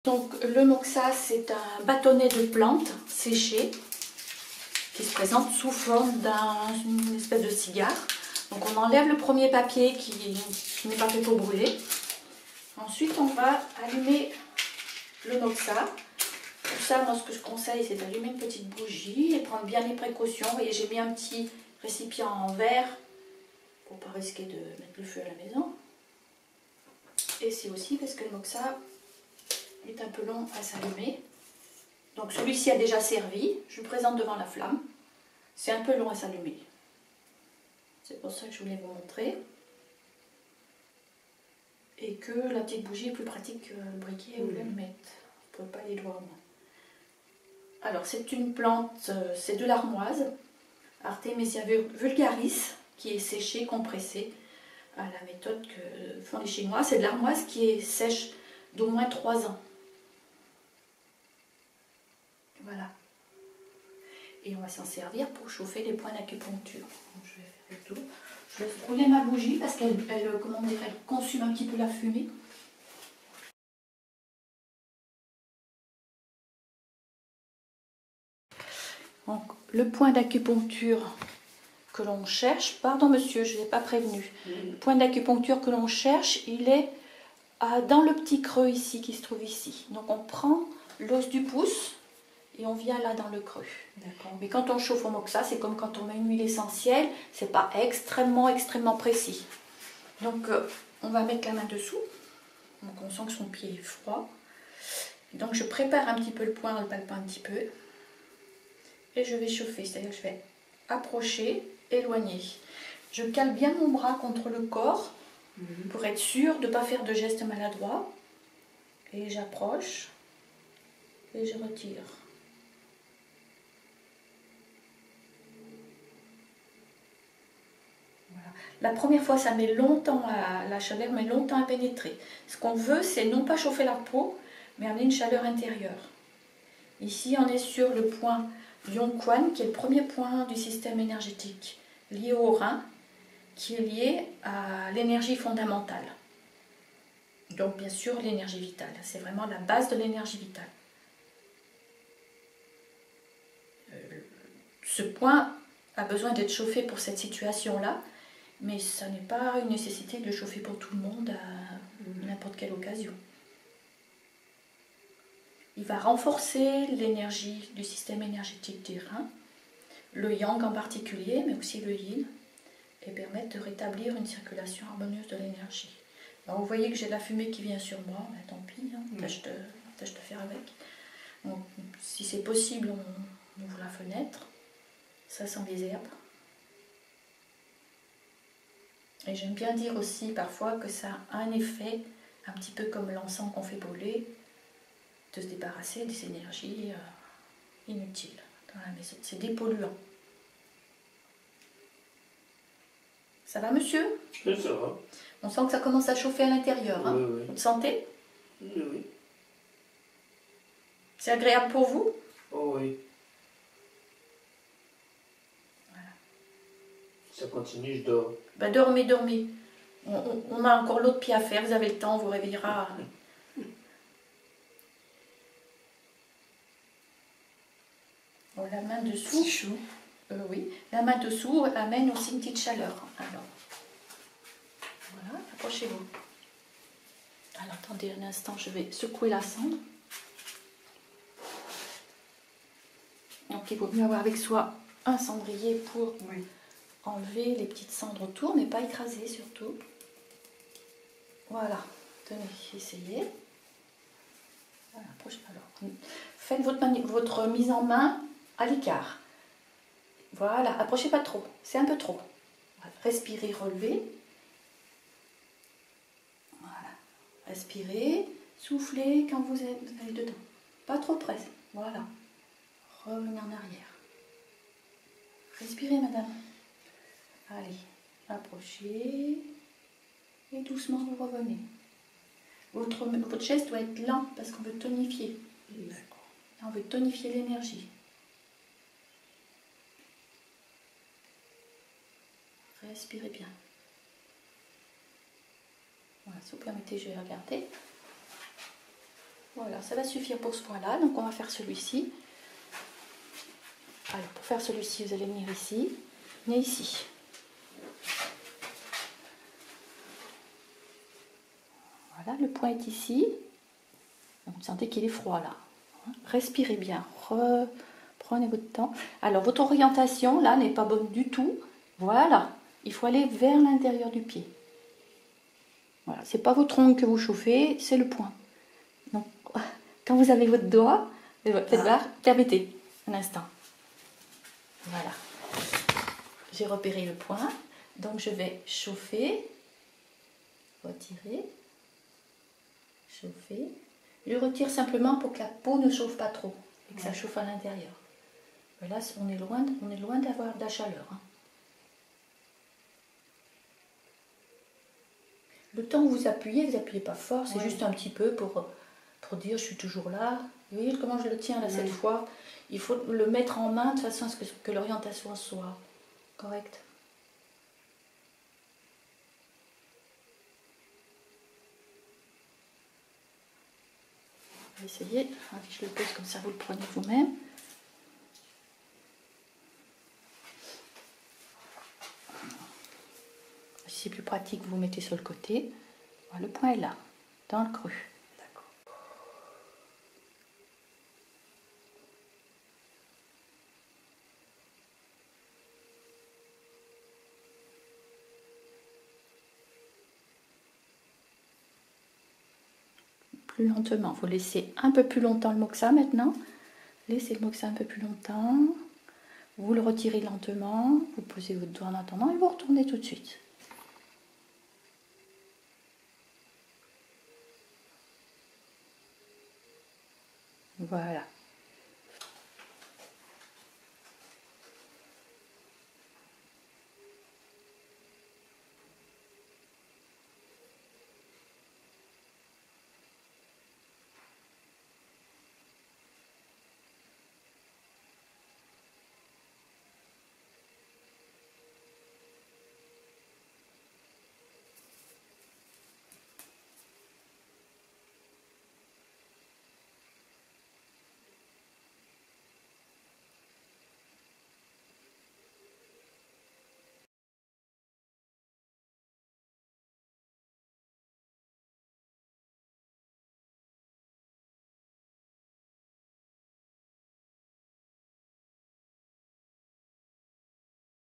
Donc le moxa, c'est un bâtonnet de plantes séchées qui se présente sous forme d'une espèce de cigare. Donc on enlève le premier papier qui n'est pas fait pour brûler. Ensuite on va allumer le moxa. Pour ça, moi ce que je conseille, c'est d'allumer une petite bougie et prendre bien les précautions. Vous voyez, j'ai mis un petit récipient en verre pour ne pas risquer de mettre le feu à la maison. Et c'est aussi parce que le moxa est un peu long à s'allumer. Donc celui-ci a déjà servi, je le présente devant la flamme. C'est un peu long à s'allumer. C'est pour ça que je voulais vous montrer. Et que la petite bougie est plus pratique que le briquet ou l'allumette. Vous ne pouvez pas les doigts au moins. Alors c'est une plante, c'est de l'armoise, Artemisia vulgaris, qui est séchée, compressée à la méthode que font les Chinois. C'est de l'armoise qui est sèche d'au moins 3 ans. Voilà. Et on va s'en servir pour chauffer les points d'acupuncture. Je vais faire le tour. Je laisse rouler ma bougie parce qu'elle elle consume un petit peu la fumée. Donc, le point d'acupuncture que l'on cherche, pardon monsieur, je ne l'ai pas prévenu. Le point d'acupuncture que l'on cherche, il est dans le petit creux ici qui se trouve ici. Donc on prend l'os du pouce et on vient là dans le creux. Mais quand on chauffe au moxa, c'est comme quand on met une huile essentielle, c'est pas extrêmement précis. Donc on va mettre la main dessous. Donc on sent que son pied est froid. Donc je prépare un petit peu le point en le palpant un petit peu. Et je vais chauffer, c'est-à-dire que je vais approcher, éloigner. Je cale bien mon bras contre le corps pour être sûr de ne pas faire de gestes maladroits. Et j'approche et je retire. Voilà. La première fois, ça met longtemps la chaleur met longtemps à pénétrer. Ce qu'on veut, c'est non pas chauffer la peau, mais amener une chaleur intérieure. Ici, on est sur le point Yongquan, qui est le premier point du système énergétique, lié au rein, qui est lié à l'énergie fondamentale. Donc, bien sûr, l'énergie vitale. C'est vraiment la base de l'énergie vitale. Ce point a besoin d'être chauffé pour cette situation-là, mais ça n'est pas une nécessité de le chauffer pour tout le monde à n'importe quelle occasion. Il va renforcer l'énergie du système énergétique des reins, le yang en particulier, mais aussi le yin, et permettre de rétablir une circulation harmonieuse de l'énergie. Alors vous voyez que j'ai de la fumée qui vient sur moi, ben, tant pis, hein, tâche de faire avec. Donc, si c'est possible, on ouvre la fenêtre, ça sent les herbes. Et j'aime bien dire aussi parfois que ça a un effet, un petit peu comme l'encens qu'on fait brûler, de se débarrasser des énergies inutiles dans la maison. C'est dépolluant. Ça va, monsieur? Oui, ça va. On sent que ça commence à chauffer à l'intérieur. Hein? Oui. Vous le sentez? Oui. C'est agréable pour vous? Oh oui. Voilà. Ça continue, je dors. Ben, dormez. On a encore l'autre pied à faire. Vous avez le temps, on vous réveillera. Bon, la main dessous. C'est chaud. Oui, la main dessous amène aussi une petite chaleur. Alors, voilà, approchez-vous. Alors, attendez un instant, je vais secouer la cendre. Donc, il vaut mieux avoir avec soi un cendrier pour enlever les petites cendres autour, mais pas écraser surtout. Voilà, tenez, essayez. Voilà, approchez. Alors, faites votre mise en main à l'écart. Voilà, approchez pas trop, c'est un peu trop. Respirez, relevez. Voilà, respirez, soufflez quand vous allez dedans. Pas trop près, voilà. Revenez en arrière. Respirez, madame. Allez, approchez. Et doucement, vous revenez. Votre geste doit être lent parce qu'on veut tonifier. D'accord. On veut tonifier l'énergie. Respirez bien. Voilà, si vous permettez, je vais regarder. Voilà, ça va suffire pour ce point-là. Donc on va faire celui-ci. Alors pour faire celui-ci, vous allez venir ici. Venez ici. Voilà, le point est ici. Vous sentez qu'il est froid là. Respirez bien. Prenez votre temps. Alors votre orientation là n'est pas bonne du tout. Voilà. Il faut aller vers l'intérieur du pied. Voilà. C'est pas votre ongle que vous chauffez, c'est le point. Donc quand vous avez votre doigt, faites voir, permettez un instant. Voilà. J'ai repéré le point. Donc je vais chauffer, retirer, chauffer. Je retire simplement pour que la peau ne chauffe pas trop et que ça chauffe à l'intérieur. Là, on est loin d'avoir de la chaleur. Hein. Le temps où vous appuyez pas fort, c'est juste un petit peu pour dire je suis toujours là. Vous voyez comment je le tiens là cette fois? Il faut le mettre en main de façon à ce que l'orientation soit correcte. On va essayer. Je le pose comme ça, vous le prenez vous-même. Si c'est plus pratique, vous mettez sur le côté. Voilà, le point est là, dans le creux. Plus lentement, vous laissez un peu plus longtemps le moxa maintenant. Laissez le moxa un peu plus longtemps. Vous le retirez lentement. Vous posez votre doigt en attendant et vous retournez tout de suite. Voilà.